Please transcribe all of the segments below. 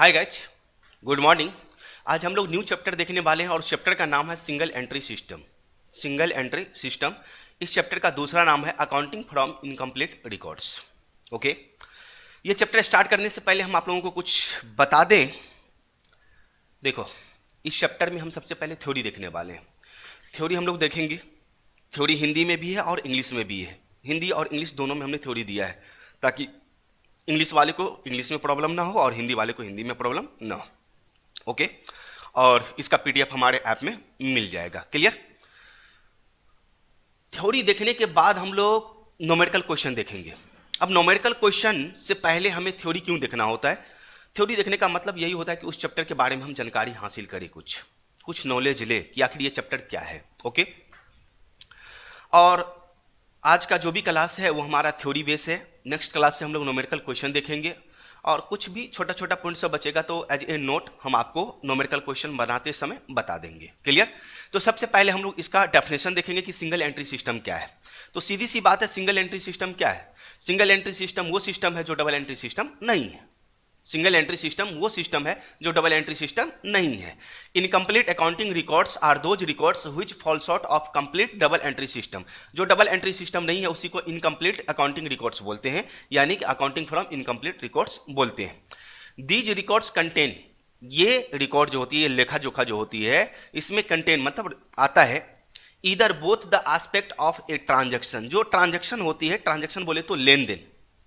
Hi guys, good morning. आज हम लोग न्यू चैप्टर देखने वाले हैं और चैप्टर का नाम है single entry system. Single entry system इस चैप्टर का दूसरा नाम है accounting from incomplete records. Okay, ये चैप्टर स्टार्ट करने से पहले हम आप लोगों को कुछ बता दें। देखो, इस चैप्टर में हम सबसे पहले थ्योरी देखने वाले हैं। थ्योरी हम लोग देखेंगे। थ्योरी हिंदी में भी है और इंग्लिश में भी है। हिंदी और इंग्लिश दोनों में हमने थ्योरी दिया है ताकि इंग्लिश वाले को इंग्लिश में प्रॉब्लम ना हो और हिंदी वाले को हिंदी में प्रॉब्लम ना हो। ओके, और इसका पीडीएफ हमारे ऐप में मिल जाएगा। क्लियर? थ्योरी देखने के बाद हम लोग न्यूमेरिकल क्वेश्चन देखेंगे। अब न्यूमेरिकल क्वेश्चन से पहले हमें थ्योरी क्यों देखना होता है? थ्योरी देखने का मतलब यही होता है कि उस चैप्टर के बारे में हम जानकारी हासिल करें, कुछ नॉलेज ले कि आखिर ये चैप्टर क्या है। ओके, और आज का जो भी क्लास है वो हमारा थ्योरी बेस है। नेक्स्ट क्लास से हम लोग न्यूमेरिकल क्वेश्चन देखेंगे और कुछ भी छोटा छोटा पॉइंट सब बचेगा तो एज ए नोट हम आपको न्यूमेरिकल क्वेश्चन बनाते समय बता देंगे। क्लियर? तो सबसे पहले हम लोग इसका डेफिनेशन देखेंगे कि सिंगल एंट्री सिस्टम क्या है। तो सीधी सी बात है, सिंगल एंट्री सिस्टम क्या है? सिंगल एंट्री सिस्टम वो सिस्टम है जो डबल एंट्री सिस्टम नहीं है। सिंगल एंट्री सिस्टम वो सिस्टम है जो डबल एंट्री सिस्टम नहीं है। Incomplete accounting records are those records which fall short of complete double entry system. जो डबल एंट्री सिस्टम नहीं है उसी को इनकम्प्लीट अकाउंटिंग रिकॉर्ड्स बोलते हैं, यानी कि अकाउंटिंग फ्रॉम इनकम्प्लीट रिकॉर्ड्स बोलते हैं। दीज रिकॉर्ड्स कंटेन, ये रिकॉर्ड जो होती है, लेखा जोखा जो होती है, इसमें कंटेन मतलब आता है इधर both the aspect of a transaction. जो ट्रांजैक्शन होती है, ट्रांजैक्शन बोले तो लेन देन,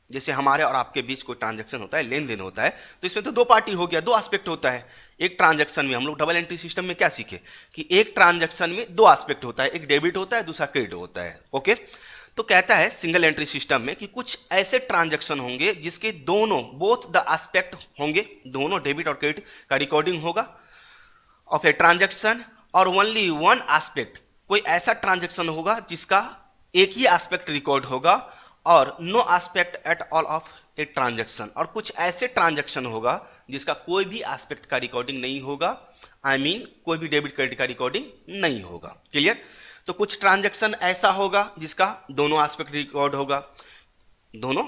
जैसे हमारे और आपके बीच कोई ट्रांजैक्शन होता है, लेन देन होता है, तो इसमें तो दो पार्टी हो गया, दो एस्पेक्ट होता है। एक ट्रांजैक्शन में हम लोग डबल एंट्री सिस्टम में क्या सीखे कि एक ट्रांजैक्शन में दो एस्पेक्ट होता है, एक डेबिट होता है, दूसरा क्रेडिट होता है। ओके, तो कहता है सिंगल एंट्री सिस्टम में कि कुछ ऐसे ट्रांजैक्शन होंगे जिसके दोनों बोथ द एस्पेक्ट होंगे, दोनों डेबिट और क्रेडिट का रिकॉर्डिंग होगा ऑफ ए ट्रांजैक्शन, और ओनली वन एस्पेक्ट, कोई ऐसा ट्रांजैक्शन होगा जिसका एक ही एस्पेक्ट रिकॉर्ड होगा और no aspect at all of a transaction, और कुछ ऐसे ट्रांजैक्शन होगा जिसका कोई भी एस्पेक्ट का रिकॉर्डिंग नहीं होगा। आई मीन कोई भी डेबिट क्रेडिट का रिकॉर्डिंग नहीं होगा। क्लियर? तो कुछ ट्रांजैक्शन ऐसा होगा जिसका दोनों एस्पेक्ट रिकॉर्ड होगा, दोनों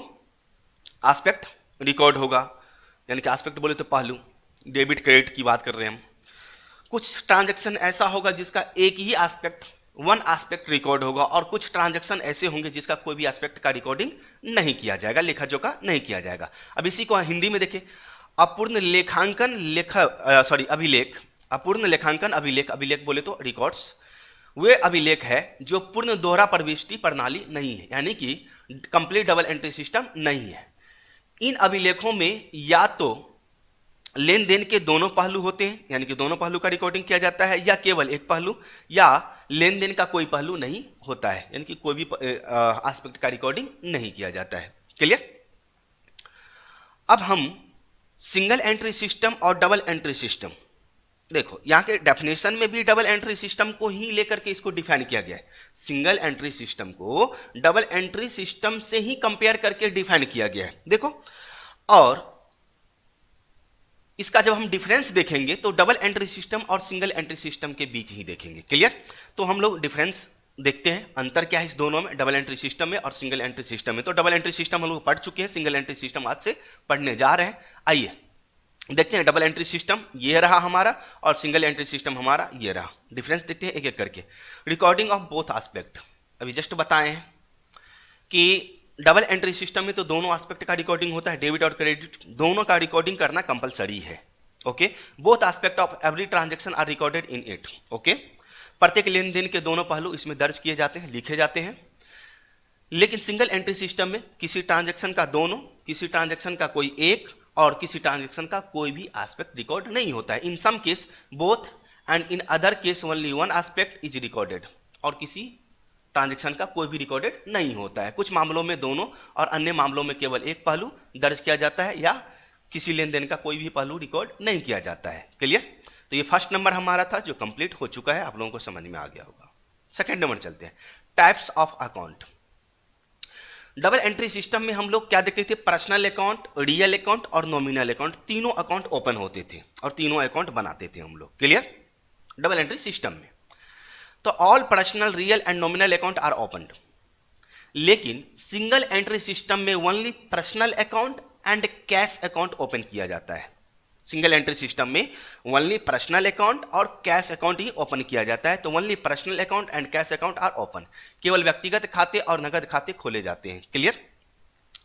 एस्पेक्ट रिकॉर्ड होगा, यानी कि एस्पेक्ट बोले तो पहलू, डेबिट क्रेडिट की बात कर रहे हैं हम। कुछ ट्रांजैक्शन ऐसा होगा जिसका एक ही एस्पेक्ट, वन एस्पेक्ट रिकॉर्ड होगा, और कुछ ट्रांजैक्शन ऐसे होंगे जिसका कोई भी एस्पेक्ट का रिकॉर्डिंग नहीं किया जाएगा, लेखा जोखा नहीं किया जाएगा। अब इसी को हिंदी में देखें, अपूर्ण लेखांकन अभिलेख, अपूर्ण लेखांकन अभिलेख, अभिलेख बोले तो रिकॉर्ड्स, वे अभिलेख है जो पूर्ण दोहरा प्रविष्टि प्रणाली नहीं है, यानी कि कंप्लीट डबल एंट्री सिस्टम नहीं है। इन अभिलेखों में या तो लेन देन के दोनों पहलू होते हैं, यानी कि दोनों पहलू का रिकॉर्डिंग किया जाता है, या केवल एक पहलू, या लेन देन का कोई पहलू नहीं होता है, यानी कि कोई भी एस्पेक्ट का रिकॉर्डिंग नहीं किया जाता है। क्लियर? अब हम सिंगल एंट्री सिस्टम और डबल एंट्री सिस्टम, देखो यहाँ के डेफिनेशन में भी डबल एंट्री सिस्टम को ही लेकर के इसको डिफाइन किया गया है। सिंगल एंट्री सिस्टम को डबल एंट्री सिस्टम से ही कंपेयर करके डिफाइन किया गया है। देखो, और इसका जब हम डिफरेंस देखेंगे तो डबल एंट्री सिस्टम और सिंगल एंट्री सिस्टम के बीच ही देखेंगे। क्लियर? तो हम लोग डिफरेंस देखते हैं, अंतर क्या है इस दोनों में, डबल एंट्री सिस्टम में और सिंगल एंट्री सिस्टम में। तो डबल एंट्री सिस्टम हम लोग पढ़ चुके हैं, सिंगल एंट्री सिस्टम आज से पढ़ने जा रहे हैं। आइए देखते हैं, डबल एंट्री सिस्टम ये रहा हमारा और सिंगल एंट्री सिस्टम हमारा ये रहा। डिफरेंस देखते हैं एक एक करके। रिकॉर्डिंग ऑफ बोथ एस्पेक्ट, अभी जस्ट बताए हैं कि डबल एंट्री सिस्टम में तो दोनों एस्पेक्ट का रिकॉर्डिंग होता है, डेबिट और क्रेडिट दोनों का रिकॉर्डिंग करना कंपलसरी है। Okay, both aspect of every transaction are recorded in it. Okay, प्रत्येक लेन देन के दोनों पहलू इसमें दर्ज किए जाते हैं, लिखे जाते हैं। लेकिन सिंगल एंट्री सिस्टम में किसी ट्रांजैक्शन का दोनों, किसी ट्रांजैक्शन का कोई एक और किसी ट्रांजैक्शन का कोई भी एस्पेक्ट रिकॉर्ड नहीं होता है। In some case both and in other case only one aspect is recorded, और किसी ट्रांजैक्शन का कोई भी रिकॉर्डेड नहीं होता है। कुछ मामलों में दोनों और अन्य मामलों में केवल एक पहलू दर्ज किया जाता है, या किसी लेन देन का कोई भी पहलू रिकॉर्ड नहीं किया जाता है। क्लियर? तो ये फर्स्ट नंबर हमारा था जो कंप्लीट हो चुका है, आप लोगों को समझ में आ गया होगा। सेकंड नंबर चलते हैं, types of account. Double entry system में हम लोग क्या देखते थे? पर्सनल अकाउंट, रियल अकाउंट और नॉमिनल अकाउंट, तीनों अकाउंट ओपन होते थे और तीनों अकाउंट बनाते थे हम लोग। क्लियर? डबल एंट्री सिस्टम में तो all personal, real and nominal account are opened. लेकिन सिंगल एंट्री सिस्टम में only personal account and cash account open किया जाता है। सिंगल एंट्री सिस्टम में ओनली पर्सनल अकाउंट और कैश अकाउंट ही ओपन किया जाता है। तो only personal account and cash account are open, केवल व्यक्तिगत खाते और नगद खाते खोले जाते हैं। क्लियर?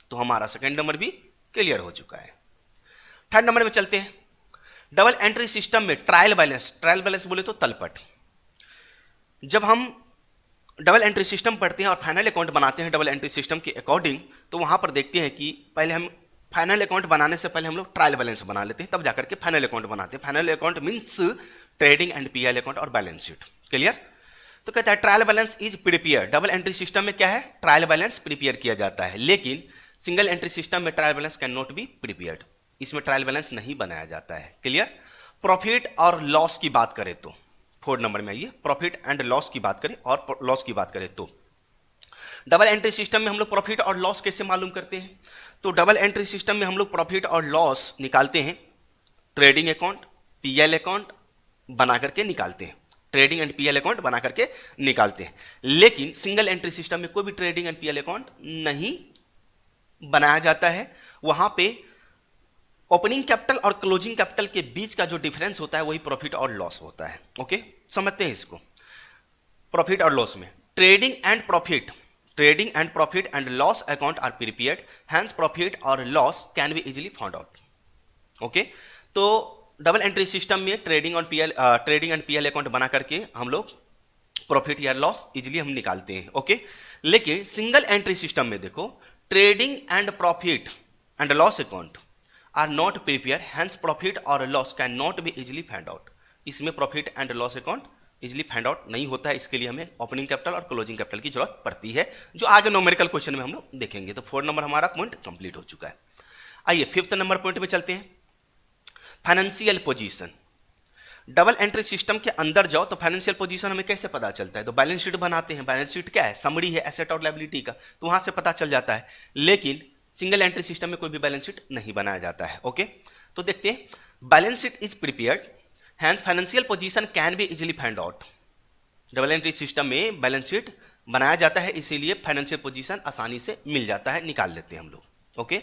तो हमारा सेकंड नंबर भी क्लियर हो चुका है। थर्ड नंबर में चलते हैं। डबल एंट्री सिस्टम में ट्रायल बैलेंस बोले तो तलपट। जब हम डबल एंट्री सिस्टम पढ़ते हैं और फाइनल अकाउंट बनाते हैं डबल एंट्री सिस्टम के अकॉर्डिंग, तो वहां पर देखते हैं कि पहले हम फाइनल अकाउंट बनाने से पहले हम लोग ट्रायल बैलेंस बना लेते हैं, तब जाकर के फाइनल अकाउंट बनाते हैं। Final account means trading and PL account और बैलेंस शीट। क्लियर? तो कहता है trial balance is prepare. Double entry system में क्या है? ट्रायल बैलेंस प्रिपेयर किया जाता है, लेकिन सिंगल एंट्री सिस्टम में trial balance can not be prepared. इसमें ट्रायल बैलेंस नहीं बनाया जाता है। क्लियर? प्रॉफिट और लॉस की बात करें तो फोर्थ नंबर में आइए, प्रॉफिट एंड लॉस की बात करें और लॉस की बात करें तो डबल एंट्री सिस्टम में हम लोग प्रॉफिट और लॉस कैसे मालूम करते हैं? तो डबल एंट्री सिस्टम में हम लोग प्रॉफिट और लॉस निकालते हैं ट्रेडिंग अकाउंट, पीएल अकाउंट बना करके निकालते हैं। ट्रेडिंग एंड पीएल अकाउंट बना करके निकालते हैं, लेकिन सिंगल एंट्री सिस्टम में कोई भी ट्रेडिंग एंड पीएल अकाउंट नहीं बनाया जाता है। वहां पे ओपनिंग कैपिटल और क्लोजिंग कैपिटल के बीच का जो डिफरेंस होता है वही प्रॉफिट और लॉस होता है। ओके, समझते हैं इसको। प्रॉफिट और लॉस में trading and profit and loss account are prepared, hence profit और loss can be easily found out. Okay, तो डबल एंट्री सिस्टम में ट्रेडिंग एंड पीएल अकाउंट बना करके हम लोग प्रॉफिट या लॉस इजीली हम निकालते हैं। ओके, लेकिन सिंगल एंट्री सिस्टम में देखो trading and profit and loss account are not prepare, hence profit और loss can not be easily find out. इसमें profit and loss account easily find out नहीं होता है, इसके लिए हमें ओपनिंग कैपिटल और क्लोजिंग कैपिटल की जरूरत पड़ती है, जो आगे न्यूमेरिकल क्वेश्चन में हम लोग देखेंगे। तो 4 नंबर हमारा पॉइंट कंप्लीट हो चुका है। आइए 5th नंबर पॉइंट में चलते हैं। Financial position. Double entry system के अंदर जाओ तो फाइनेंशियल पोजीशन हमें कैसे पता चलता है? तो बैलेंस शीट बनाते हैं। बैलेंस शीट क्या है? समरी है एसेट और लायबिलिटी का, तो वहां से पता चल जाता है। लेकिन सिंगल एंट्री सिस्टम में कोई भी बैलेंस शीट नहीं बनाया जाता है। ओके, तो देखते हैं। Balance sheet is prepared, hence financial position can be easily find out. Double entry system में बैलेंस शीट बनाया जाता है, इसीलिए फाइनेंशियल पोजीशन आसानी से मिल जाता है, निकाल लेते हैं हम लोग। Okay,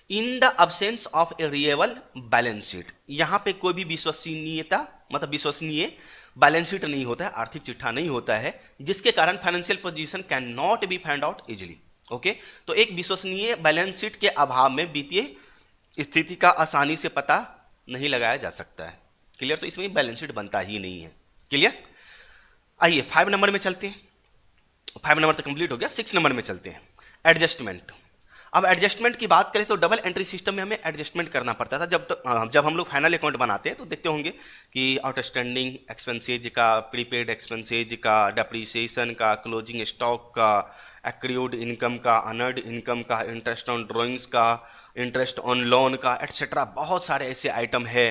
in the absence of a reliable balance sheet, यहां पे कोई भी विश्वसनीयता मतलब विश्वसनीय बैलेंस शीट नहीं होता है, आर्थिक चिट्ठा नहीं होता है, जिसके कारण financial position can not B find out easily. Okay, तो एक विश्वसनीय बैलेंस शीट के अभाव में वित्तीय स्थिति का आसानी से पता नहीं लगाया जा सकता है। क्लियर? तो इसमें बैलेंस शीट बनता ही नहीं है। क्लियर? आइए 5 नंबर में चलते हैं। 5 नंबर तो कंप्लीट हो गया। 6 नंबर में चलते हैं। एडजस्टमेंट। अब एडजस्टमेंट की बात करें तो डबल एंट्री सिस्टम में हमें एडजस्टमेंट करना पड़ता था। जब हम लोग फाइनल अकाउंट बनाते हैं तो देखते होंगे कि आउटस्टैंडिंग एक्सपेंसेज का, प्रीपेड एक्सपेंसेज का, डेप्रीसिएशन का, क्लोजिंग स्टॉक का, एक्रूड इनकम का, अनर्ड इनकम का, इंटरेस्ट ऑन ड्रॉइंग्स का, इंटरेस्ट ऑन लोन का, एटसेट्रा बहुत सारे ऐसे आइटम है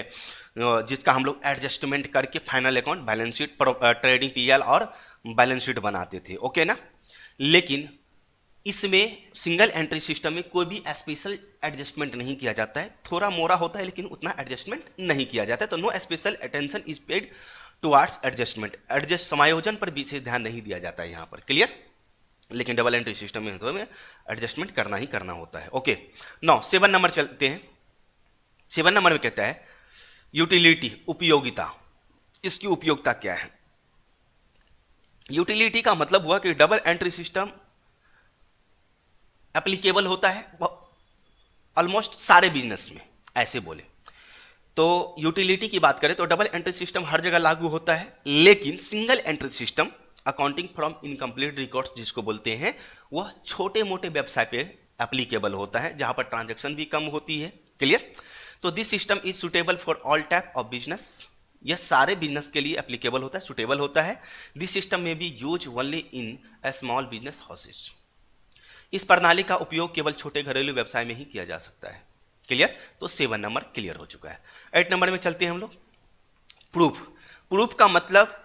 जिसका हम लोग एडजस्टमेंट करके final account, balance sheet, trading PL और बैलेंस शीट बनाते थे। ओके ना? लेकिन इसमें सिंगल एंट्री सिस्टम में कोई भी स्पेशल एडजस्टमेंट नहीं किया जाता है। थोड़ा मोड़ा होता है लेकिन उतना एडजस्टमेंट नहीं किया जाता है। तो no special attention is paid towards adjustment. समायोजन पर विशेष ध्यान नहीं दिया जाता है यहाँ पर। क्लियर? लेकिन डबल एंट्री सिस्टम में तो हमें एडजस्टमेंट करना ही करना होता है। ओके, 7 नंबर चलते हैं। 7 नंबर में कहता है यूटिलिटी, उपयोगिता। इसकी उपयोगिता क्या है? यूटिलिटी का मतलब हुआ कि डबल एंट्री सिस्टम एप्लीकेबल होता है ऑलमोस्ट सारे बिजनेस में, ऐसे बोले तो। यूटिलिटी की बात करें तो डबल एंट्री सिस्टम हर जगह लागू होता है, लेकिन single entry system accounting from incomplete records जिसको बोलते हैं, वह छोटे मोटे व्यवसाय पे एप्लीकेबल होता है, जहां पर ट्रांजैक्शन भी कम होती है। क्लियर? तो this system is suitable for all type of business. यह सारे बिजनेस के लिए एप्लीकेबल होता है, सुटेबल होता है। दिस सिस्टम में B use only in A small business houses. इस प्रणाली का उपयोग केवल छोटे घरेलू व्यवसाय में ही किया जा सकता है। क्लियर? तो 7 नंबर क्लियर हो चुका है। 8 नंबर में चलते हैं हम लोग। प्रूफ। प्रूफ का मतलब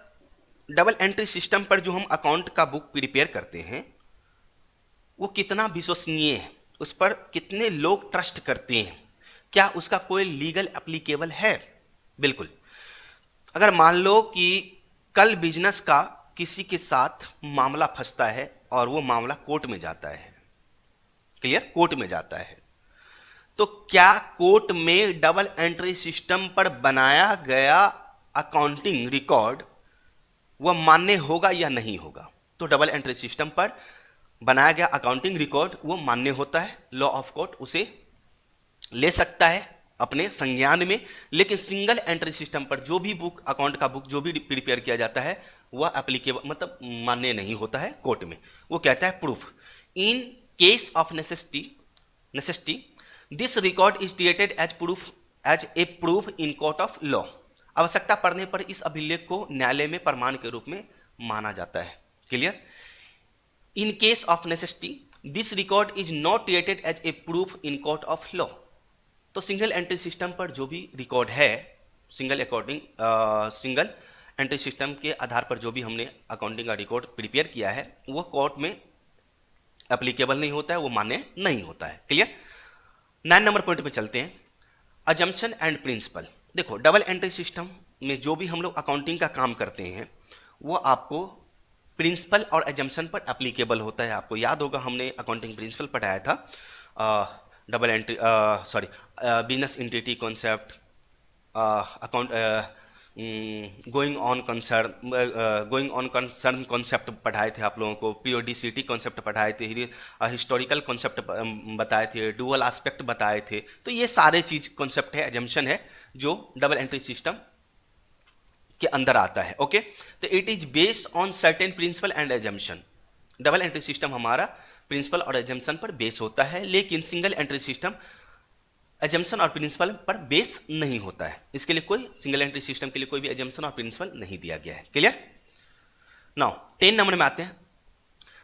डबल एंट्री सिस्टम पर जो हम अकाउंट का बुक प्रिपेयर करते हैं वो कितना विश्वसनीय है, उस पर कितने लोग ट्रस्ट करते हैं, क्या उसका कोई लीगल एप्लीकेबल है? बिल्कुल। अगर मान लो कि कल बिजनेस का किसी के साथ मामला फंसता है और वो मामला कोर्ट में जाता है। क्लियर? कोर्ट में जाता है, तो क्या कोर्ट में डबल एंट्री सिस्टम पर बनाया गया अकाउंटिंग रिकॉर्ड वह मान्य होगा या नहीं होगा? तो डबल एंट्री सिस्टम पर बनाया गया अकाउंटिंग रिकॉर्ड वो मान्य होता है, लॉ ऑफ कोर्ट उसे ले सकता है अपने संज्ञान में। लेकिन सिंगल एंट्री सिस्टम पर जो भी बुक, अकाउंट का बुक जो भी प्रिपेयर किया जाता है वह एप्लीकेबल मतलब मान्य नहीं होता है कोर्ट में। वो कहता है proof in case of necessity this record is treated as a proof in court of law. आवश्यकता पड़ने पर इस अभिलेख को न्यायालय में प्रमाण के रूप में माना जाता है। Clear? In case of necessity this record is not treated as a proof in court of law. तो सिंगल एंट्री सिस्टम पर जो भी रिकॉर्ड है, सिंगल एंट्री सिस्टम के आधार पर जो भी हमने अकाउंटिंग का रिकॉर्ड प्रिपेयर किया है वो कोर्ट में एप्लीकेबल नहीं होता है, वो मान्य नहीं होता है। क्लियर? 9 नंबर पॉइंट पे चलते हैं, अजम्पशन एंड प्रिंसिपल। देखो डबल एंट्री सिस्टम में जो भी हम लोग अकाउंटिंग का काम करते हैं वो आपको प्रिंसिपल और एजम्पशन पर एप्लीकेबल होता है। आपको याद होगा हमने अकाउंटिंग प्रिंसिपल पढ़ाया था, double entry business entity concept, account going on concern concept पढ़ाए थे आप लोगों को, पीओडीसीटी कॉन्सेप्ट पढ़ाए थे, हिस्टोरिकल कॉन्सेप्ट बताए थे, डुअल एस्पेक्ट बताए थे। तो ये सारे चीज कॉन्सेप्ट है, एजम्पशन है जो डबल एंट्री सिस्टम के अंदर आता है। ओके, तो it is based on certain principle and assumption. Double entry system हमारा प्रिंसिपल और एजम्पशन पर बेस होता है, लेकिन सिंगल एंट्री सिस्टम एजम्पशन और प्रिंसिपल पर बेस नहीं होता है। इसके लिए कोई सिंगल एंट्री सिस्टम के लिए कोई भी एजम्पशन और प्रिंसिपल नहीं दिया गया है। क्लियर? नाउ 10 नंबर में आते हैं,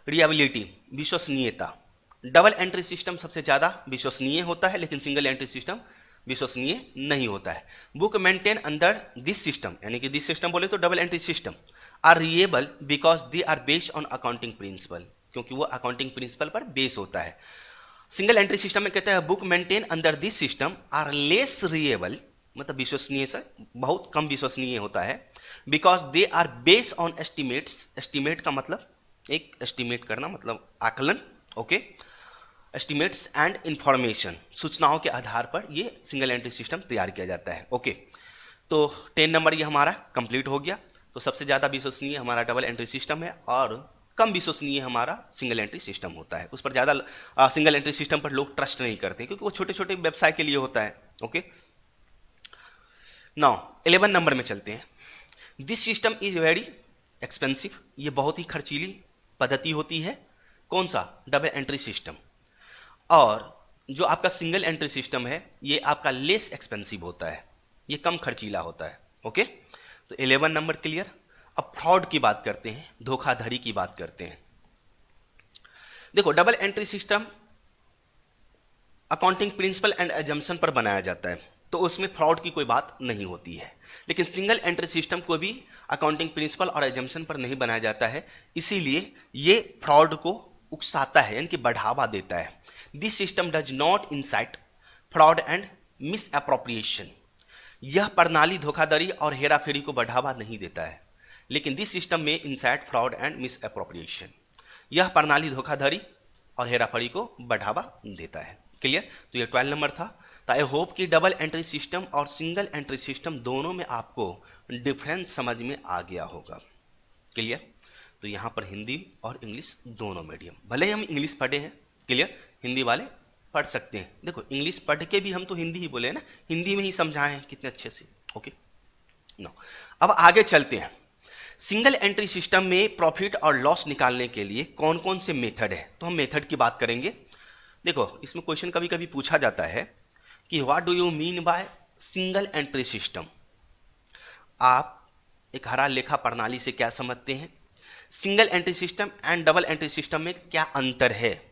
रिलायबिलिटी, विश्वसनीयता। डबल एंट्री सिस्टम सबसे ज्यादा विश्वसनीय होता है, लेकिन सिंगल एंट्री सिस्टम विश्वसनीय नहीं होता है। Book maintain under this system, यानी कि दिस सिस्टम बोले तो double entry system, are reliable because they are based on accounting principle, क्योंकि वो अकाउंटिंग प्रिंसिपल पर बेस होता है। सिंगल एंट्री सिस्टम में कहता है book maintain under this system are less reliable, मतलब विश्वसनीय से बहुत कम विश्वसनीय होता है, because they are based on estimates. Estimate का मतलब एक एस्टिमेट करना, मतलब आकलन। ओके, एस्टिमेट्स एंड इंफॉर्मेशन, सूचनाओं के आधार पर ये सिंगल एंट्री सिस्टम तैयार किया जाता है। ओके, तो 10 नंबर ये हमारा कंप्लीट हो गया। तो सबसे ज़्यादा विश्वसनीय हमारा डबल एंट्री सिस्टम है और कम विश्वसनीय हमारा सिंगल एंट्री सिस्टम होता है। उस पर ज़्यादा सिंगल एंट्री सिस्टम पर लोग ट्रस्ट नहीं करते क्योंकि वो छोटे छोटे व्यवसाय के लिए होता है। ओके, नाउ 11 नंबर में चलते हैं। This system is very expensive, ये बहुत ही खर्चीली पद्धति होती है। कौन सा? Double entry system. और जो आपका सिंगल एंट्री सिस्टम है ये आपका लेस एक्सपेंसिव होता है, ये कम खर्चीला होता है। ओके, तो 11 नंबर क्लियर। अब फ्रॉड की बात करते हैं, धोखाधड़ी की बात करते हैं। देखो double entry system accounting principle and assumption पर बनाया जाता है, तो उसमें फ्रॉड की कोई बात नहीं होती है। लेकिन सिंगल एंट्री सिस्टम को भी अकाउंटिंग प्रिंसिपल और एजम्पशन पर नहीं बनाया जाता है, इसीलिए ये फ्रॉड को उकसाता है, यानी कि बढ़ावा देता है। This system does not insight fraud and miss appropriation, यह प्रणाली धोखाधड़ी और हेराफेरी को बढ़ावा नहीं देता है। लेकिन दिस सिस्टम में insight fraud and miss appropriation, यह प्रणाली धोखाधड़ी और हेराफेरी को बढ़ावा देता है। क्लियर? तो ये 12 नंबर था। तो आई होप कि डबल एंट्री सिस्टम और सिंगल एंट्री सिस्टम दोनों में आपको डिफरेंस समझ में आ गया होगा। क्लियर? तो यहाँ पर हिंदी और इंग्लिश दोनों मीडियम, भले ही हम इंग्लिश पढ़े हैं, क्लियर, हिंदी वाले पढ़ सकते हैं। देखो इंग्लिश पढ़ के भी हम तो हिंदी ही बोले ना, हिंदी में ही समझाए हैं कितने अच्छे से। ओके, नो, अब आगे चलते हैं। सिंगल एंट्री सिस्टम में प्रॉफिट और लॉस निकालने के लिए कौन कौन से मेथड है, तो हम मेथड की बात करेंगे। देखो इसमें क्वेश्चन कभी कभी पूछा जाता है कि what do you mean by single entry system, आप एक हरा लेखा प्रणाली से क्या समझते हैं, single entry system and double entry system में क्या अंतर है।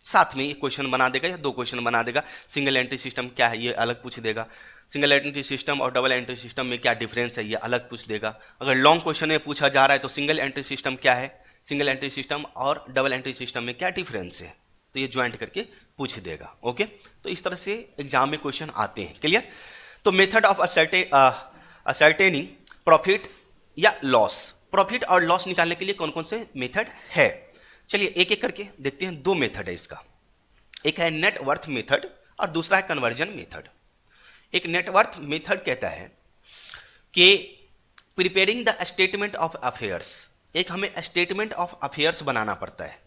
साथ में ये क्वेश्चन बना देगा या 2 क्वेश्चन बना देगा, सिंगल एंट्री सिस्टम क्या है ये अलग पूछ देगा, सिंगल एंट्री सिस्टम और डबल एंट्री सिस्टम में क्या डिफरेंस है ये अलग पूछ देगा। अगर लॉन्ग क्वेश्चन में पूछा जा रहा है तो सिंगल एंट्री सिस्टम क्या है, सिंगल एंट्री सिस्टम और डबल एंट्री सिस्टम में क्या डिफरेंस है, तो ये ज्वाइंट करके पूछ देगा। ओके, तो इस तरह से एग्जाम में क्वेश्चन आते हैं। क्लियर? तो मेथड ऑफ असर्टेनिंग प्रॉफिट या लॉस, प्रॉफिट और लॉस निकालने के लिए कौन कौन से मेथड है, चलिए एक एक करके देखते हैं। 2 मेथड है इसका, एक है नेट वर्थ मेथड और दूसरा है कन्वर्जन मेथड। एक नेटवर्थ मेथड कहता है कि preparing the statement of affairs, एक हमें स्टेटमेंट ऑफ अफेयर्स बनाना पड़ता है।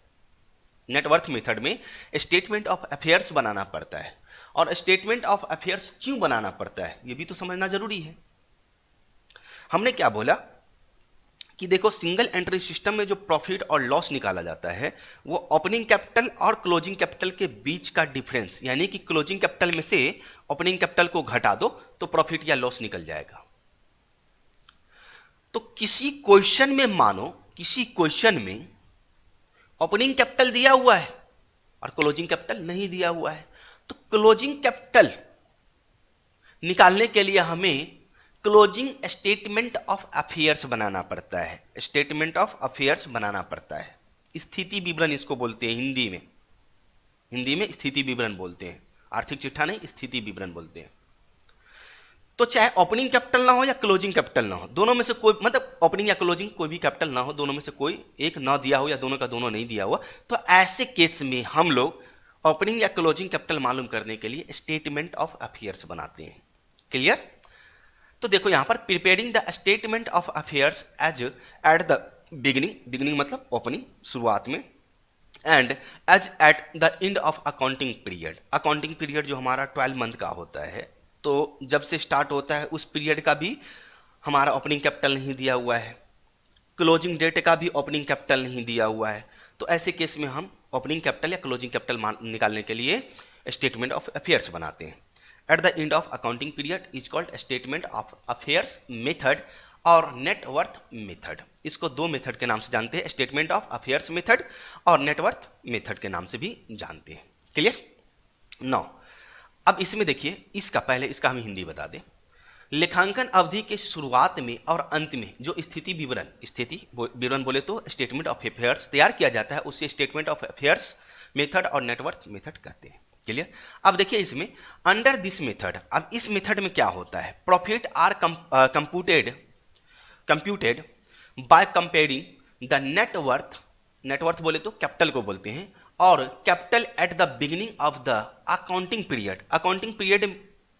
नेटवर्थ मेथड में स्टेटमेंट ऑफ अफेयर्स बनाना पड़ता है। और स्टेटमेंट ऑफ अफेयर्स क्यों बनाना पड़ता है ये भी तो समझना जरूरी है। हमने क्या बोला कि देखो, सिंगल एंट्री सिस्टम में जो प्रॉफिट और लॉस निकाला जाता है वो ओपनिंग कैपिटल और क्लोजिंग कैपिटल के बीच का डिफरेंस, यानी कि क्लोजिंग कैपिटल में से ओपनिंग कैपिटल को घटा दो तो प्रॉफिट या लॉस निकल जाएगा। तो किसी क्वेश्चन में मानो, किसी क्वेश्चन में ओपनिंग कैपिटल दिया हुआ है और क्लोजिंग कैपिटल नहीं दिया हुआ है, तो क्लोजिंग कैपिटल निकालने के लिए हमें क्लोजिंग स्टेटमेंट ऑफ अफेयर्स बनाना पड़ता है। स्टेटमेंट ऑफ अफेयर्स बनाना पड़ता है। स्थिति विवरण इसको बोलते हैं हिंदी में। हिंदी में स्थिति विवरण बोलते हैं, आर्थिक चिट्ठा नहीं, स्थिति विवरण बोलते हैं। तो चाहे ओपनिंग कैपिटल ना हो या क्लोजिंग कैपिटल ना हो, दोनों में से कोई, मतलब ओपनिंग या क्लोजिंग कोई भी कैपिटल ना हो, दोनों में से कोई एक ना दिया हो या दोनों का दोनों नहीं दिया हुआ, तो ऐसे केस में हम लोग ओपनिंग या क्लोजिंग कैपिटल मालूम करने के लिए स्टेटमेंट ऑफ अफेयर्स बनाते हैं। क्लियर? तो देखो यहां पर preparing the statement of affairs as at the beginning, beginning मतलब ओपनिंग, शुरुआत में, and as at the end of accounting period. Accounting period जो हमारा 12 मंथ का होता है, तो जब से स्टार्ट होता है उस पीरियड का भी हमारा ओपनिंग कैपिटल नहीं दिया हुआ है, क्लोजिंग डेट का भी ओपनिंग कैपिटल नहीं दिया हुआ है, तो ऐसे केस में हम ओपनिंग कैपिटल या क्लोजिंग कैपिटल निकालने के लिए स्टेटमेंट ऑफ अफेयर्स बनाते हैं। Eight the end of accounting period is called statement of affairs method और नेटवर्थ मेथड। इसको दो मेथड के नाम से जानते हैं, स्टेटमेंट ऑफ अफेयर्स मेथड और नेटवर्थ मेथड के नाम से भी जानते हैं। क्लियर? नो, अब इसमें देखिए, इसका पहले इसका हम हिंदी बता दें। लेखांकन अवधि के शुरुआत में और अंत में जो स्थिति विवरण बोले तो स्टेटमेंट ऑफ अफेयर्स तैयार किया जाता है, उससे स्टेटमेंट ऑफ अफेयर्स मेथड और नेटवर्थ मेथड कहते हैं। क्लियर? अब देखिए इसमें अंडर दिस मेथड, अब इस मेथड में क्या होता है, profit are computed by comparing the net worth, net worth बोले तो कैपिटल को बोलते हैं, और capital at the beginning of the accounting period. Accounting period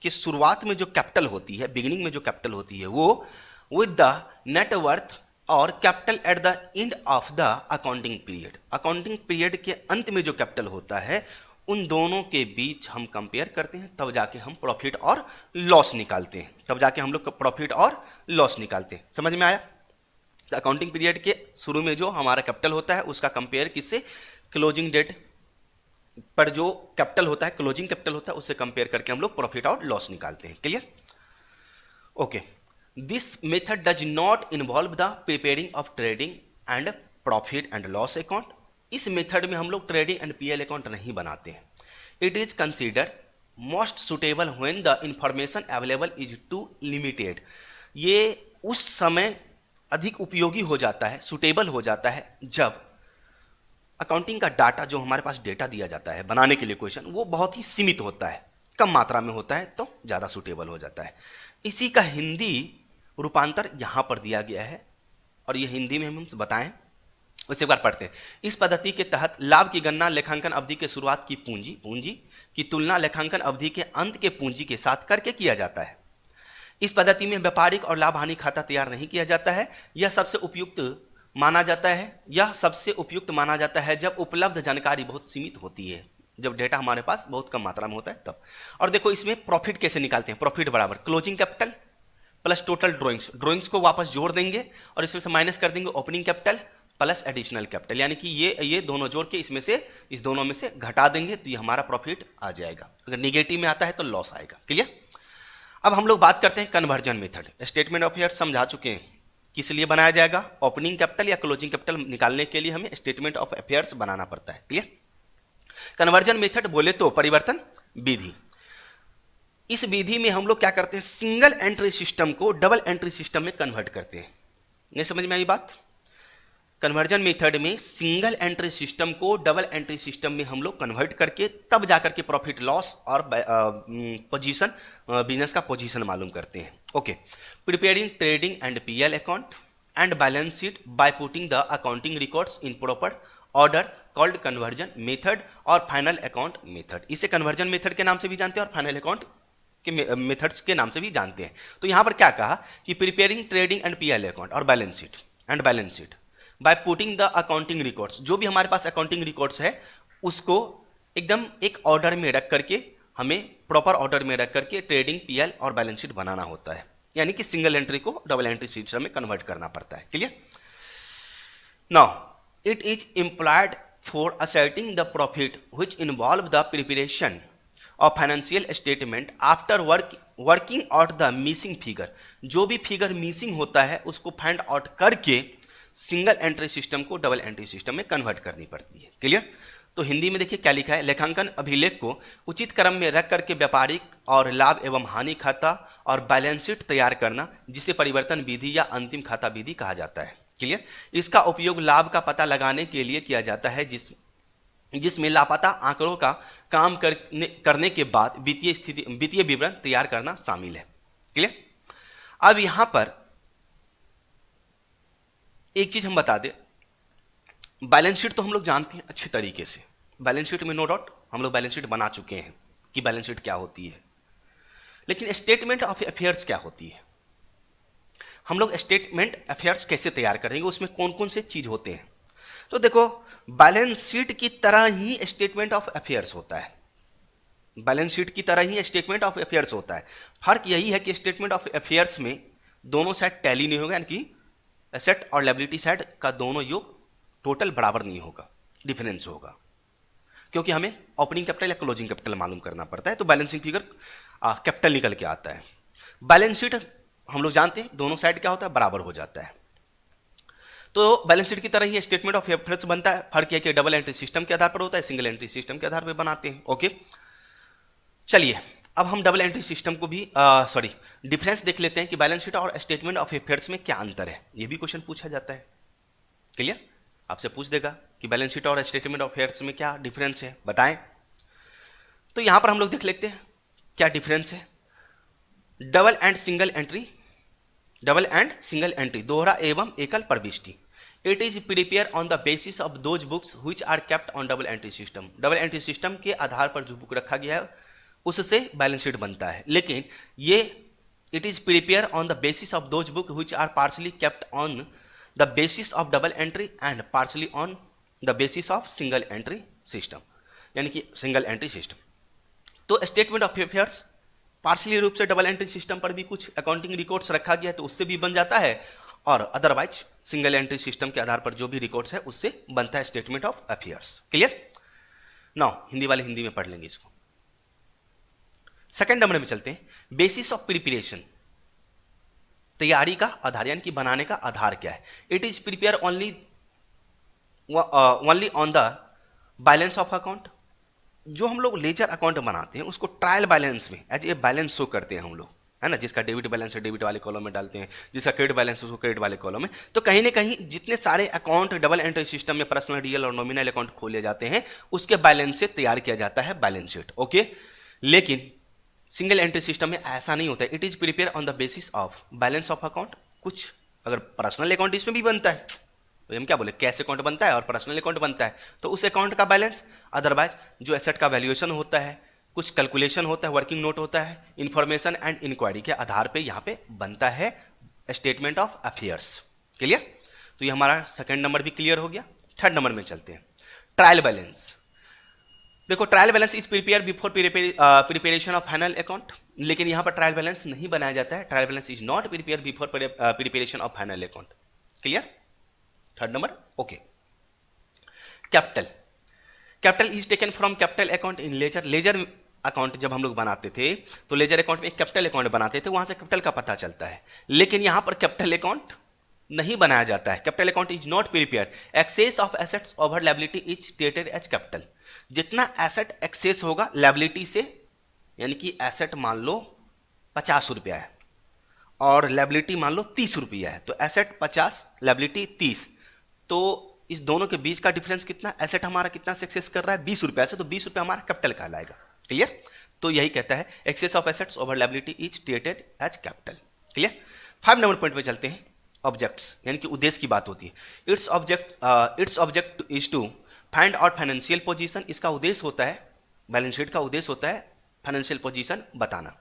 की शुरुआत में जो कैपिटल होती है, बिगिनिंग में जो कैपिटल होती है, वो विद द नेटवर्थ और capital at the end of the accounting period. Accounting period के अंत में जो कैपिटल होता है, उन दोनों के बीच हम कंपेयर करते हैं, तब जाके हम प्रॉफिट और लॉस निकालते हैं, तब जाके हम लोग प्रॉफिट और लॉस निकालते हैं। समझ में आया? अकाउंटिंग पीरियड के शुरू में जो हमारा कैपिटल होता है उसका कंपेयर किससे, क्लोजिंग डेट पर जो कैपिटल होता है, क्लोजिंग कैपिटल होता है, उससे कंपेयर करके हम लोग प्रॉफिट और लॉस निकालते हैं। Clear? Okay, this method does not involve the preparing of trading and profit and loss account. इस मेथड में हम लोग ट्रेडिंग एंड पीएल अकाउंट नहीं बनाते हैं। It is considered most suitable when the information available is too limited. ये उस समय अधिक उपयोगी हो जाता है, सुटेबल हो जाता है, जब अकाउंटिंग का डाटा, जो हमारे पास डेटा दिया जाता है बनाने के लिए क्वेश्चन, वो बहुत ही सीमित होता है, कम मात्रा में होता है, तो ज़्यादा सुटेबल हो जाता है। इसी का हिंदी रूपांतर यहाँ पर दिया गया है और ये हिंदी में हम बताएं, उसे एक बार पढ़ते हैं। इस पद्धति के तहत लाभ की गणना लेखांकन अवधि के शुरुआत की पूंजी की तुलना लेखांकन अवधि के अंत के पूंजी के साथ करके किया जाता है। इस पद्धति में व्यापारिक और लाभ हानि खाता तैयार नहीं किया जाता है। यह सबसे उपयुक्त माना जाता है जब उपलब्ध जानकारी बहुत सीमित होती है, जब डेटा हमारे पास बहुत कम मात्रा में होता है तब। और देखो इसमें प्रॉफिट कैसे निकालते हैं, प्रॉफिट बराबर closing capital plus total drawings को वापस जोड़ देंगे और इसमें से माइनस कर देंगे opening capital plus additional capital, यानी कि ये दोनों जोड़ के इसमें से इस दोनों में से घटा देंगे तो ये हमारा प्रॉफिट आ जाएगा। अगर निगेटिव में आता है तो लॉस आएगा। क्लियर? अब हम लोग बात करते हैं conversion method. Statement of affairs समझा चुके हैं, किस लिए बनाया जाएगा, ओपनिंग कैपिटल या क्लोजिंग कैपिटल निकालने के लिए हमें स्टेटमेंट ऑफ अफेयर्स बनाना पड़ता है। क्लियर? कन्वर्जन मेथड बोले तो परिवर्तन विधि। इस विधि में हम लोग क्या करते हैं, सिंगल एंट्री सिस्टम को डबल एंट्री सिस्टम में कन्वर्ट करते हैं। नहीं समझ में आई बात? कन्वर्जन मेथड में सिंगल एंट्री सिस्टम को डबल एंट्री सिस्टम में हम लोग कन्वर्ट करके तब जाकर के प्रॉफिट लॉस और पोजीशन, बिजनेस का पोजीशन मालूम करते हैं। Okay, preparing trading and PL account and balance sheet by putting the accounting records in proper order called conversion method और फाइनल अकाउंट मेथड। इसे कन्वर्जन मेथड के नाम से भी जानते हैं और फाइनल अकाउंट के मेथड्स के नाम से भी जानते हैं। तो यहां पर क्या कहा कि preparing trading and PL account और balance sheet by putting the accounting records, जो भी हमारे पास अकाउंटिंग रिकॉर्ड्स है उसको एकदम एक ऑर्डर में रख करके, हमें प्रॉपर ऑर्डर में रख करके ट्रेडिंग पीएल और बैलेंस शीट बनाना होता है, यानी कि सिंगल एंट्री को डबल एंट्री सिस्टम में कन्वर्ट करना पड़ता है। Clear? Now it is employed for asserting the profit which involve the preparation of financial statement after working out the missing figure। जो भी फिगर मिसिंग होता है उसको फाइंड आउट करके सिंगल एंट्री सिस्टम को डबल एंट्री सिस्टम में convert करनी पड़ती है। क्लियर? तो हिंदी में देखिए क्या लिखा है, लेखांकन अभिलेख को उचित क्रम में रख करके व्यापारिक और लाभ एवं हानि खाता और बैलेंस शीट तैयार करना, जिसे परिवर्तन विधि या अंतिम खाता विधि कहा जाता है। क्लियर? इसका उपयोग लाभ का पता लगाने के लिए किया जाता है, जिसमें लापता आंकड़ों का काम करने के बाद वित्तीय विवरण तैयार करना शामिल है। क्लियर? अब यहां पर एक चीज हम बता दें, बैलेंस शीट तो हम लोग जानते हैं अच्छे तरीके से, बैलेंस शीट में नो डाउट हम लोग बैलेंस शीट बना चुके हैं कि बैलेंस शीट क्या होती है, लेकिन स्टेटमेंट ऑफ अफेयर्स क्या होती है, हम लोग स्टेटमेंट अफेयर्स कैसे तैयार करेंगे, उसमें कौन कौन से चीज होते हैं। तो देखो, बैलेंस शीट की तरह ही स्टेटमेंट ऑफ अफेयर्स होता है, बैलेंस शीट की तरह ही स्टेटमेंट ऑफ अफेयर्स होता है। फर्क यही है कि स्टेटमेंट ऑफ अफेयर्स में दोनों साइड टैली नहीं होगा, यानी कि एसेट और लायबिलिटी साइड का दोनों योग टोटल बराबर नहीं होगा, डिफरेंस होगा, क्योंकि हमें ओपनिंग कैपिटल या क्लोजिंग कैपिटल मालूम करना पड़ता है, तो बैलेंसिंग फिगर कैपिटल निकल के आता है। बैलेंस शीट हम लोग जानते हैं दोनों साइड क्या होता है, बराबर हो जाता है। तो बैलेंस शीट की तरह ही स्टेटमेंट ऑफ अफेयर्स बनता है, फर्क है कि डबल एंट्री सिस्टम के आधार पर होता है, सिंगल एंट्री सिस्टम के आधार पर बनाते हैं। ओके, चलिए अब हम डबल एंट्री सिस्टम को भी डिफरेंस देख लेते हैं कि बैलेंस शीट और स्टेटमेंट ऑफ अफेयर्स में क्या अंतर है। ये भी क्वेश्चन पूछा जाता है। क्लियर? आपसे पूछ देगा कि बैलेंस शीट और स्टेटमेंट ऑफ अफेयर्स में क्या डिफरेंस है, बताएं। तो यहां पर हम लोग देख लेते हैं क्या डिफरेंस है। डबल एंड सिंगल एंट्री दोहरा एवं एकल प्रविष्टि, it is prepare on the basis of those books which are kept on double entry system. Double entry system के आधार पर जो बुक रखा गया है उससे बैलेंस शीट बनता है, लेकिन ये it is prepare on the basis of those book which are partly kept on the basis of double entry and partly on the basis of single entry system, यानी कि सिंगल एंट्री सिस्टम। तो statement of affairs partially रूप से double entry system पर भी कुछ accounting records रखा गया है तो उससे भी बन जाता है, और अदरवाइज सिंगल एंट्री सिस्टम के आधार पर जो भी रिकॉर्ड्स है उससे बनता है statement of affairs. Clear? Now Hindi वाले हिंदी में पढ़ लेंगे इसको। सेकंड नंबर में चलते हैं, बेसिस ऑफ प्रिपरेशन, तैयारी का आधार यानी कि बनाने का आधार क्या है। It is prepare only on the balance of account. जो हम लोग लेजर अकाउंट बनाते हैं उसको ट्रायल बैलेंस में एज ए बैलेंस शो करते हैं हम लोग, है ना। जिसका डेबिट बैलेंस है डेबिट वाले कॉलम में डालते हैं, जिसका क्रेडिट बैलेंस है उसको क्रेडिट वाले कॉलम में। तो कहीं ना कहीं जितने सारे अकाउंट डबल एंट्री सिस्टम में पर्सनल, रियल और नॉमिनल अकाउंट खोले जाते हैं उसके बैलेंस से तैयार किया जाता है बैलेंस शीट। ओके, लेकिन सिंगल एंट्री सिस्टम में ऐसा नहीं होता है। It is prepare on the basis of balance of account. कुछ अगर पर्सनल अकाउंट इसमें भी बनता है तो हम क्या बोले, कैश अकाउंट बनता है और पर्सनल अकाउंट बनता है, तो उस अकाउंट का बैलेंस, अदरवाइज जो एसेट का वैल्यूएशन होता है, कुछ कैलकुलेशन होता है, वर्किंग नोट होता है, इंफॉर्मेशन एंड इंक्वायरी के आधार पे यहाँ पे बनता है स्टेटमेंट ऑफ अफेयर्स। क्लियर? तो ये हमारा सेकंड नंबर भी क्लियर हो गया। थर्ड नंबर में चलते हैं, ट्रायल बैलेंस। देखो, trial balance is prepare before preparation of final account, लेकिन यहां पर ट्रायल बैलेंस नहीं बनाया जाता है। Trial balance is not prepare before preparation of final account. Clear? Third number. Okay, capital is taken from capital account in ledger account. जब हम लोग बनाते थे तो लेजर अकाउंट में एक कैपिटल अकाउंट बनाते थे, वहां से कैपिटल का पता चलता है, लेकिन यहां पर कैपिटल अकाउंट नहीं बनाया जाता है। Capital account is not prepare. Excess of assets over liability is treated as capital. जितना एसेट एक्सेस होगा लायबिलिटी से, यानी कि एसेट मान लो 50 रुपया है और लायबिलिटी मान लो 30 रुपया है, तो एसेट 50 लायबिलिटी 30, तो इस दोनों के बीच का डिफरेंस कितना, एसेट हमारा कितना से एक्सेस कर रहा है 20 रुपया से, तो 20 रुपया हमारा कैपिटल कहलाएगा। क्लियर? तो यही कहता है excess of assets over liability is treated as capital. Clear? 5 number point पे चलते हैं, ऑब्जेक्ट्स यानी कि उद्देश्य की बात होती है। Its object is to find out financial position, इसका उद्देश्य होता है, बैलेंस शीट का उद्देश्य होता है फाइनेंशियल पोजीशन बताना,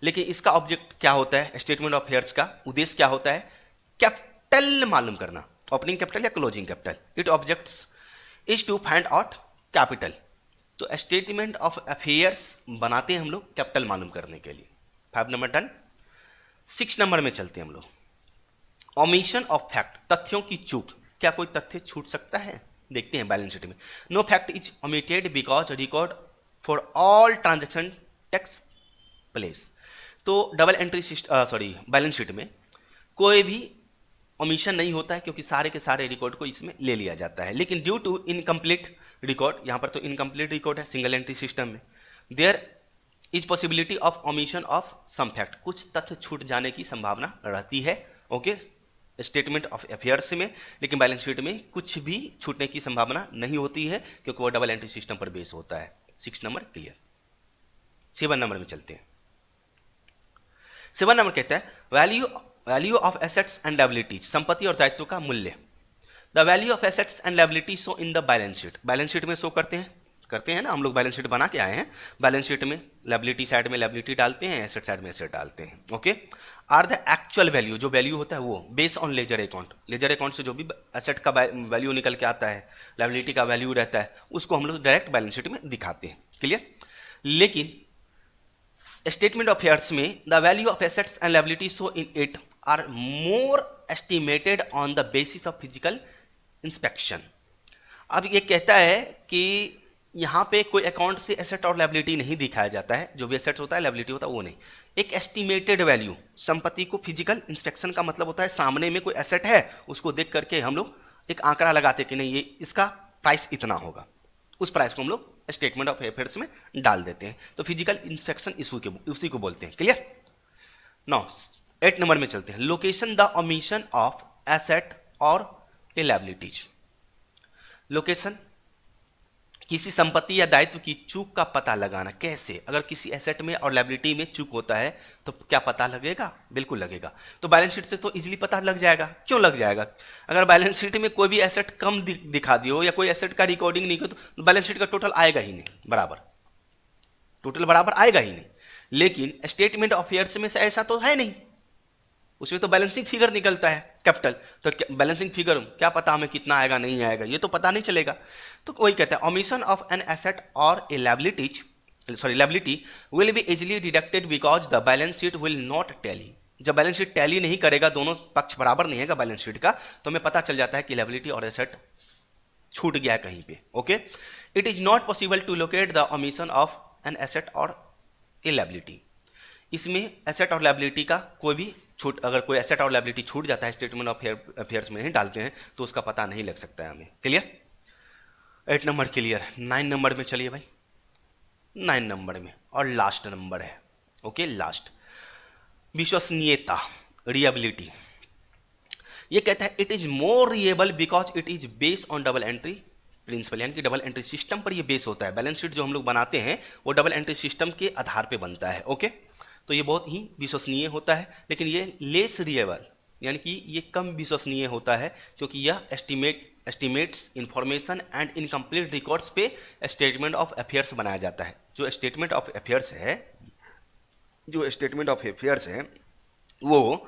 लेकिन इसका ऑब्जेक्ट क्या होता है, स्टेटमेंट ऑफ अफेयर्स का उद्देश्य क्या होता है, कैपिटल मालूम करना, ओपनिंग कैपिटल या closing capital. It objects is to find out capital. तो स्टेटमेंट ऑफ अफेयर्स बनाते हैं हम लोग कैपिटल मालूम करने के लिए। 5 नंबर डन। 6 नंबर में चलते हैं हम लोग। ओमिशन ऑफ फैक्ट, तथ्यों की चूक, क्या कोई तथ्य छूट सकता है, देखते हैं बैलेंस शीट में। No fact is omitted because record for all transaction takes place. तो डबल एंट्री बैलेंस शीट में कोई भी ओमिशन नहीं होता है क्योंकि सारे के सारे रिकॉर्ड को इसमें ले लिया जाता है। लेकिन ड्यू टू इनकम्प्लीट रिकॉर्ड, यहां पर तो इनकम्प्लीट रिकॉर्ड है सिंगल एंट्री सिस्टम में, there is possibility of omission of some fact, कुछ तथ्य छूट जाने की संभावना रहती है। ओके, स्टेटमेंट ऑफ अफेयर्स में, लेकिन बैलेंस शीट में कुछ भी छूटने की संभावना नहीं होती है क्योंकि वो डबल एंट्री सिस्टम पर बेस होता है। 6 नंबर क्लियर। 7 नंबर में चलते हैं। 7 नंबर कहता है value of assets and liabilities, संपत्ति और दायित्व का मूल्य। The value of assets and liabilities show in the balance sheet, balance sheet में शो करते हैं ना, हम लोग बैलेंस शीट बना के आए हैं। बैलेंस शीट में लायबिलिटी साइड में लायबिलिटी डालते हैं, एसेट साइड में एसेट डालते हैं। Okay, are the actual value, जो वैल्यू होता है वो based on ledger account, ledger account से जो भी एसेट का वैल्यू निकल के आता है, लायबिलिटी का वैल्यू रहता है, उसको हम लोग डायरेक्ट बैलेंस शीट में दिखाते हैं। क्लियर। लेकिन स्टेटमेंट ऑफ अफेयर्स में the value of assets and liability show in it are more estimated on the basis of physical inspection. अब ये कहता है कि यहाँ पे कोई अकाउंट से एसेट और लायबिलिटी नहीं दिखाया जाता है, जो भी एसेट्स होता है लायबिलिटी होता है वो नहीं, एक एस्टिमेटेड वैल्यू, संपत्ति को फिजिकल इंस्पेक्शन का मतलब होता है सामने में कोई एसेट है उसको देख करके हम लोग एक आंकड़ा लगाते कि नहीं ये इसका प्राइस इतना होगा, उस प्राइस को हम लोग स्टेटमेंट ऑफ अफेयर्स में डाल देते हैं। तो फिजिकल इंस्पेक्शन उसी को बोलते हैं। क्लियर। नाउ 8 नंबर में चलते हैं। Location the omission of asset और लायबिलिटीज। लोकेशन, किसी संपत्ति या दायित्व की चूक का पता लगाना। कैसे? अगर किसी एसेट में और लायबिलिटी में चूक होता है तो क्या पता लगेगा? बिल्कुल लगेगा। तो बैलेंस शीट से तो इजीली पता लग जाएगा। क्यों लग जाएगा? अगर बैलेंस शीट में कोई भी एसेट कम दिखा दियो या कोई एसेट का रिकॉर्डिंग नहीं हो तो बैलेंस शीट का टोटल आएगा ही नहीं बराबर, टोटल बराबर आएगा ही नहीं। लेकिन स्टेटमेंट ऑफ अफेयर्स में ऐसा तो है नहीं, उसमें तो बैलेंसिंग फिगर निकलता है कैपिटल, तो बैलेंसिंग फिगर क्या पता हमें कितना आएगा नहीं आएगा, ये तो पता नहीं चलेगा। तो वही कहता है ओमिशन ऑफ एन एसेट और a liability will be easily deducted because the balance sheet will not tally. जब बैलेंस शीट टैली नहीं करेगा, दोनों पक्ष बराबर नहीं है बैलेंस शीट का, तो हमें पता चल जाता है कि लायबिलिटी और एसेट छूट गया है कहीं पे। Okay, it is not possible to locate the omission of an asset और ए लायबिलिटी। इसमें एसेट और लायबिलिटी का कोई भी छूट, अगर कोई एसेट और लायबिलिटी छूट जाता है स्टेटमेंट ऑफ अफेयर्स में नहीं डालते हैं तो उसका पता नहीं लग सकता है हमें। क्लियर। 8 number clear. 9 नंबर में चलिए भाई। 9 नंबर में और लास्ट नंबर है। ओके, लास्ट विश्वसनीयता, रिएबिलिटी। ये कहता है it is more reliable because it is based on double entry principle, यानी कि डबल एंट्री सिस्टम पर ये बेस होता है। बैलेंस शीट जो हम लोग बनाते हैं वो डबल एंट्री सिस्टम के आधार पे बनता है। ओके, तो ये बहुत ही विश्वसनीय होता है, लेकिन ये लेस रिएबल यानी कि ये कम विश्वसनीय होता है क्योंकि यह estimates information and incomplete records पे स्टेटमेंट ऑफ अफेयर्स बनाया जाता है। जो स्टेटमेंट ऑफ अफेयर्स है वो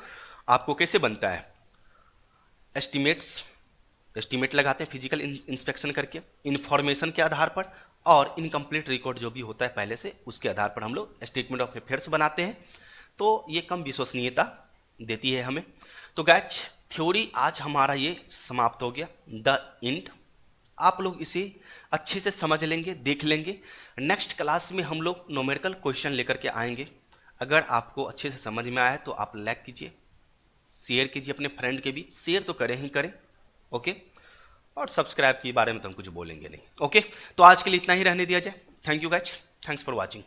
आपको कैसे बनता है? एस्टिमेट लगाते हैं फिजिकल इंस्पेक्शन करके, इंफॉर्मेशन के आधार पर, और इनकम्प्लीट रिकॉर्ड जो भी होता है पहले से उसके आधार पर हम लोग स्टेटमेंट ऑफ अफेयर्स बनाते हैं। तो ये कम विश्वसनीयता देती है हमें। तो गाइस थ्योरी आज हमारा ये समाप्त हो गया, द एंड। आप लोग इसे अच्छे से समझ लेंगे, देख लेंगे। नेक्स्ट क्लास में हम लोग न्यूमेरिकल क्वेश्चन लेकर के आएंगे। अगर आपको अच्छे से समझ में आया तो आप लाइक कीजिए, शेयर कीजिए अपने फ्रेंड के बीच, शेयर तो करें ही करें। ओके, और सब्सक्राइब के बारे में तो हम कुछ बोलेंगे नहीं। ओके, तो आज के लिए इतना ही रहने दिया जाए। Thank you guys, thanks for watching.